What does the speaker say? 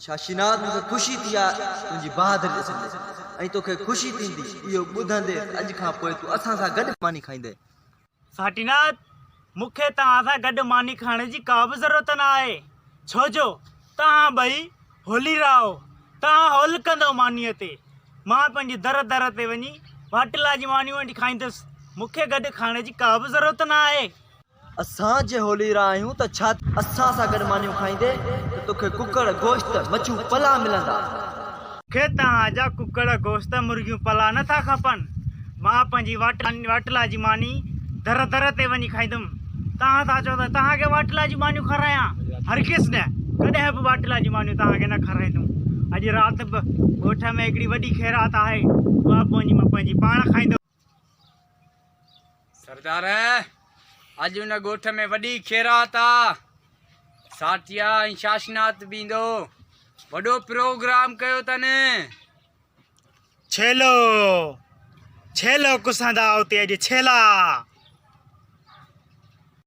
शाशीनाथ मूंखे ख़ुशी थी आहे तुंहिंजी बहादुरी ॾिसंदे ऐं तोखे ख़ुशी थींदी इहो ॿुधंदे अॼु खां पोइ तूं असां सां गॾु मानी खाईंदे। साटीनाथ मूंखे तव्हां सां गॾु मानी खाइण जी का बि ज़रूरत न आहे, छो जो तव्हां ॿई होलीरा हो। तव्हां होल कंदो मानीअ ते, मां पंहिंजी दर दर ते वञी वाटला जी मानी वठी खाईंदुसि। मूंखे गॾु खाइण जी का बि ज़रूरत न आहे। असां जे होलीरा आहियूं त छा असां सां गॾु मानियूं खाईंदे त तोखे कुकड़ गोश्त मच्छू पला मिलंदा। मूंखे तव्हांजा कुकड़ गोश्त मुर्गियूं पला नथा खपनि। मां पंहिंजी वाटला जी मानी दर दर ते वञी खाईंदुमि। तव्हां था चओ त तव्हांखे वाटला जी मानियूं खारायां? हरगिज़ न, कॾहिं बि वाटला जी मानियूं तव्हांखे न खाराईंदुमि। अॼु राति बि ॻोठ में हिकिड़ी वॾी ख़ैरात आहे, उहा मां पंहिंजी पाण खाईंदुमि। सरदार अॼु हुन ॻोठ में वॾी ख़ैरात आहे। साटिया ऐं शाशीनाथ बि ईंदो, वॾो प्रोग्राम कयो अथनि। छेलो छेलो कुसंदा उते अॼु छेला।